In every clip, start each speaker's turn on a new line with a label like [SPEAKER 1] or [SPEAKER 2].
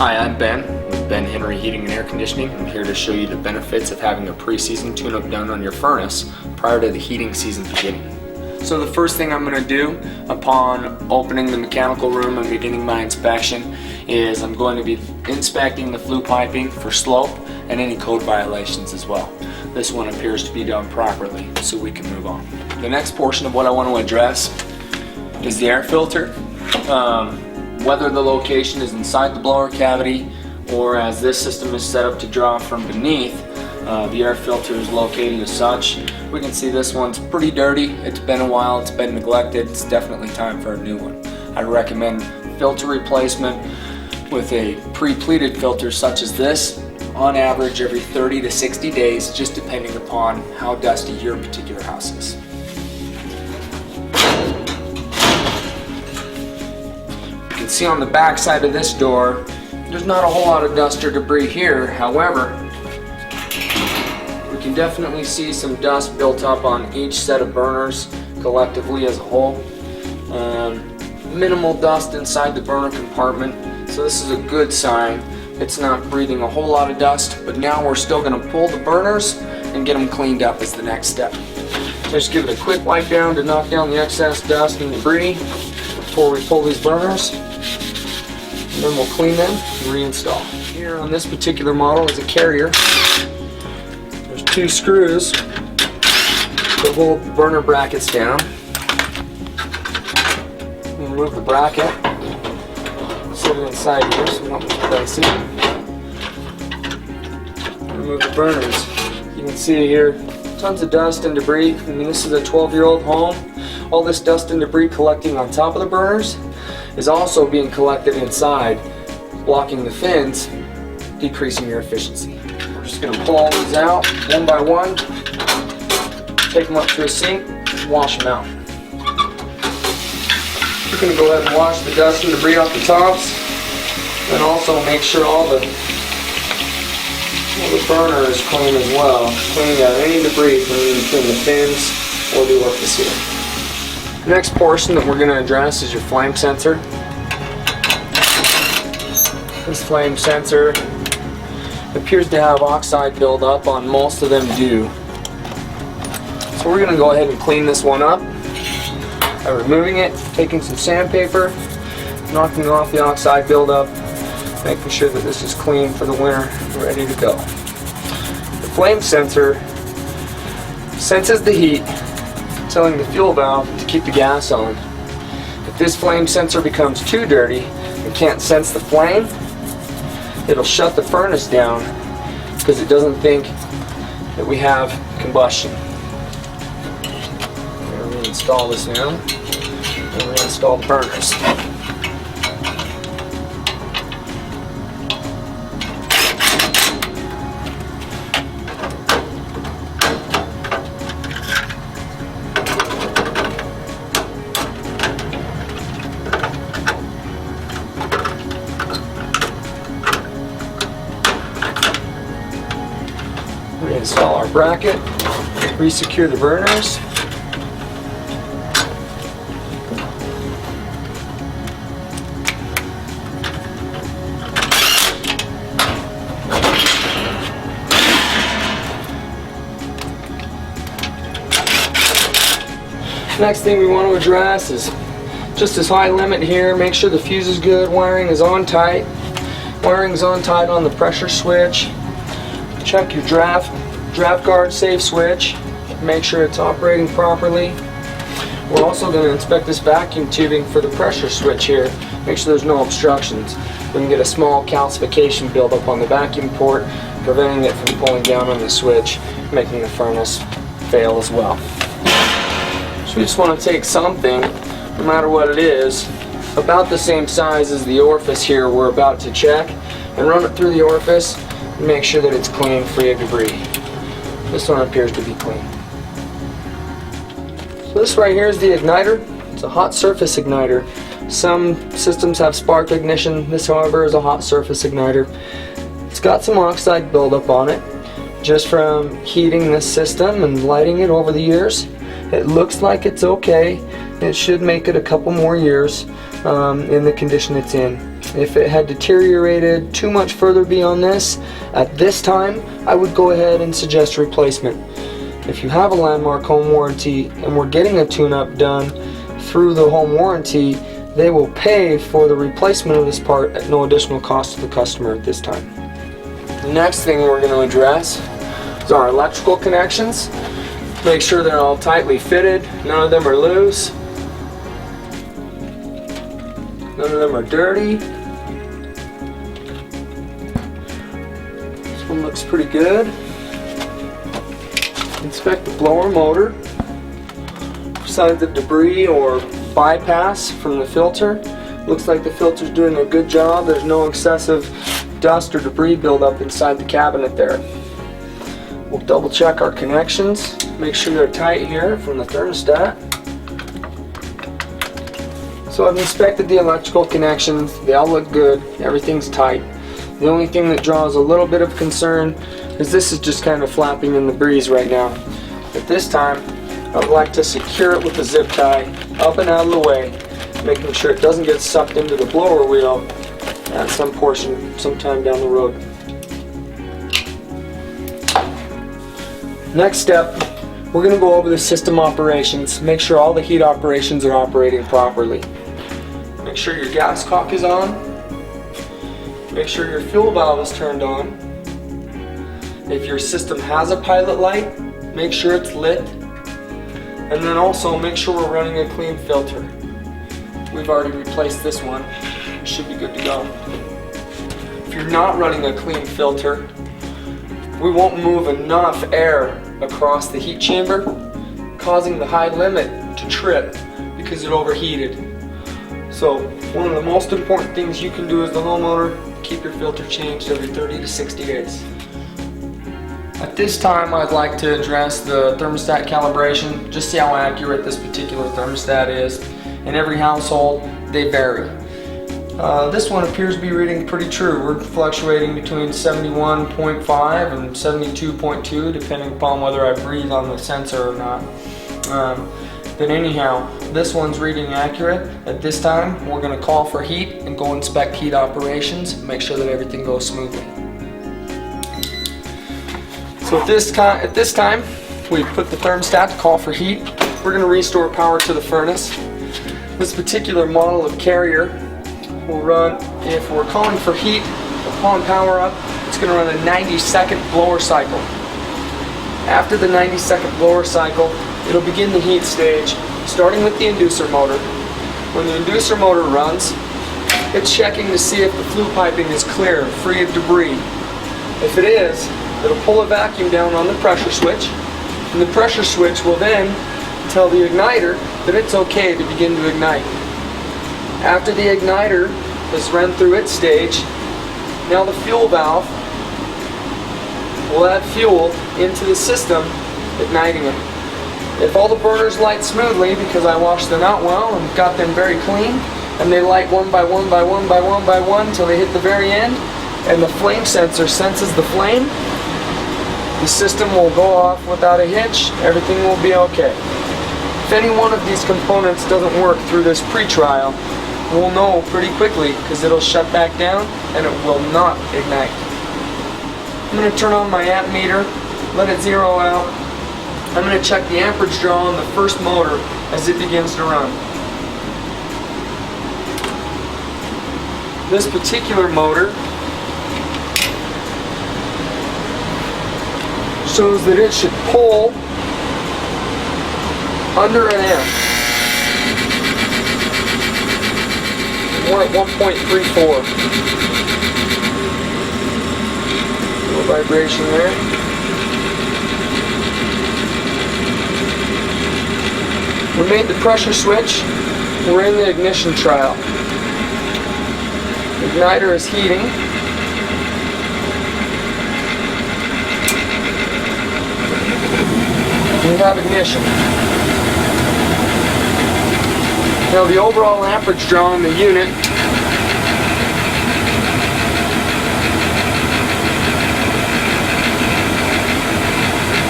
[SPEAKER 1] Hi, I'm Ben with Ben Henry Heating and Air Conditioning. I'm here to show you the benefits of having a pre-season tune-up done on your furnace prior to the heating season beginning. So the first thing I'm going to do upon opening the mechanical room and beginning my inspection is I'm going to be inspecting the flue piping for slope and any code violations as well. This one appears to be done properly, so we can move on. The next portion of what I want to address is the air filter. Whether the location is inside the blower cavity or as this system is set up to draw from beneath, the air filter is located as such. We can see this one's pretty dirty. It's been a while, it's been neglected. It's definitely time for a new one. I recommend filter replacement with a pre-pleated filter such as this, on average every 30 to 60 days, just depending upon how dusty your particular house is. You can see on the back side of this door, there's not a whole lot of dust or debris here. However, we can definitely see some dust built up on each set of burners collectively as a whole. Minimal dust inside the burner compartment, so this is a good sign. It's not breathing a whole lot of dust, but now we're still going to pull the burners and get them cleaned up as the next step. Just give it a quick wipe down to knock down the excess dust and debris before we pull these burners, and then we'll clean them and reinstall. Here on this particular model is a carrier. There's two screws that hold the burner brackets down. Remove the bracket, set it inside here so we don't misplace it. Remove the burners. You can see here tons of dust and debris. I mean, this is a 12-year-old home. All this dust and debris collecting on top of the burners is also being collected inside, blocking the fins, decreasing your efficiency. We're just going to pull all these out one by one, take them up to a sink, wash them out. We're going to go ahead and wash the dust and debris off the tops, and also make sure all the burner is clean as well, cleaning out any debris from between the fins or the orifice here. The next portion that we're going to address is your flame sensor. This flame sensor appears to have oxide buildup on most of them do. So we're going to go ahead and clean this one up by removing it, taking some sandpaper, knocking off the oxide buildup, making sure that this is clean for the winter, ready to go. The flame sensor senses the heat, telling the fuel valve to keep the gas on. If this flame sensor becomes too dirty and can't sense the flame, it'll shut the furnace down because it doesn't think that we have combustion. We're going to reinstall this now and reinstall the burners. Reinstall our bracket, re-secure the burners. Next thing we want to address is just this high limit here. Make sure the fuse is good, wiring is on tight. Wiring is on tight on the pressure switch. Check your draft guard safe switch. Make sure it's operating properly. We're also going to inspect this vacuum tubing for the pressure switch here. Make sure there's no obstructions. We can get a small calcification buildup on the vacuum port, preventing it from pulling down on the switch, making the furnace fail as well. So we just want to take something, no matter what it is, about the same size as the orifice here we're about to check, and run it through the orifice and make sure that it's clean, free of debris. This one appears to be clean. So this right here is the igniter. It's a hot surface igniter. Some systems have spark ignition. This, however, is a hot surface igniter. It's got some oxide buildup on it just from heating this system and lighting it over the years. It looks like it's okay. It should make it a couple more years in the condition it's in. If it had deteriorated too much further beyond this, at this time, I would go ahead and suggest replacement. If you have a Landmark home warranty and we're getting a tune-up done through the home warranty, they will pay for the replacement of this part at no additional cost to the customer at this time. The next thing we're going to address is our electrical connections. Make sure they're all tightly fitted, none of them are loose, none of them are dirty. This one looks pretty good. Inspect the blower motor. Besides the debris or bypass from the filter, looks like the filter's doing a good job. There's no excessive dust or debris buildup inside the cabinet there. We'll double check our connections, make sure they're tight here from the thermostat. So I've inspected the electrical connections, they all look good, everything's tight. The only thing that draws a little bit of concern is this is just kind of flapping in the breeze right now. At this time, I would like to secure it with a zip tie up and out of the way, making sure it doesn't get sucked into the blower wheel at some portion sometime down the road. Next step, we're going to go over the system operations, make sure all the heat operations are operating properly. Make sure your gas cock is on, make sure your fuel valve is turned on. If your system has a pilot light, make sure it's lit. And then also make sure we're running a clean filter. We've already replaced this one, it should be good to go. If you're not running a clean filter, we won't move enough air across the heat chamber, causing the high limit to trip because it overheated. So one of the most important things you can do as the homeowner, keep your filter changed every 30 to 60 days. At this time, I'd like to address the thermostat calibration, just see how accurate this particular thermostat is. In every household, they vary. This one appears to be reading pretty true. We're fluctuating between 71.5 and 72.2, depending upon whether I breathe on the sensor or not. But anyhow, this one's reading accurate. At this time, we're going to call for heat and go inspect heat operations, make sure that everything goes smoothly. So at this time, we put the thermostat to call for heat. We're going to restore power to the furnace. This particular model of carrier will run, if we're calling for heat upon power up, it's going to run a 90-second blower cycle. After the 90-second blower cycle, it'll begin the heat stage, starting with the inducer motor. When the inducer motor runs, it's checking to see if the flue piping is clear, free of debris. If it is, it'll pull a vacuum down on the pressure switch, and the pressure switch will then tell the igniter that it's okay to begin to ignite. After the igniter has run through its stage, now the fuel valve will add fuel into the system, igniting it. If all the burners light smoothly, because I washed them out well and got them very clean, and they light one by one by one by one by one until they hit the very end, and the flame sensor senses the flame, the system will go off without a hitch, everything will be okay. If any one of these components doesn't work through this pre-trial, we'll know pretty quickly because it'll shut back down and it will not ignite. I'm going to turn on my amp meter, let it zero out. I'm going to check the amperage draw on the first motor as it begins to run. This particular motor shows that it should pull under an amp. We're at 1.34. Little vibration there. We made the pressure switch. We're in the ignition trial. The igniter is heating. We have ignition. Now the overall amperage draw on the unit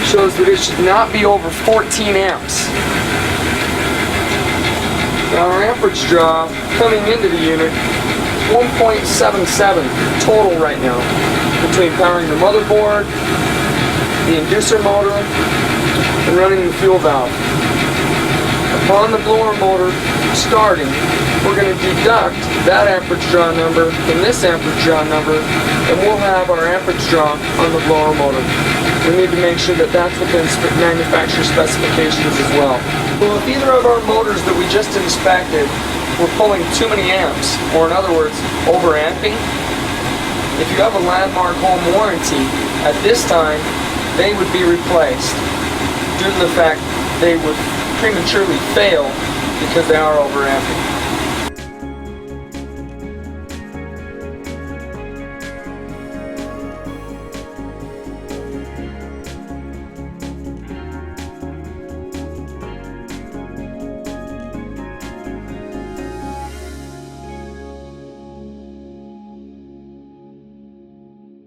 [SPEAKER 1] shows shows that it should not be over 14 amps. Now our amperage draw coming into the unit is 1.77 total right now, between powering the motherboard, the inducer motor, and running the fuel valve. Upon the blower motor starting, we're going to deduct that amperage draw number from this amperage draw number, and we'll have our amperage draw on the blower motor. We need to make sure that that's within manufacturer specifications as well. Well, if either of our motors that we just inspected were pulling too many amps, or in other words, overamping, if you have a Landmark home warranty, at this time they would be replaced due to the fact they would prematurely fail because they are overamping.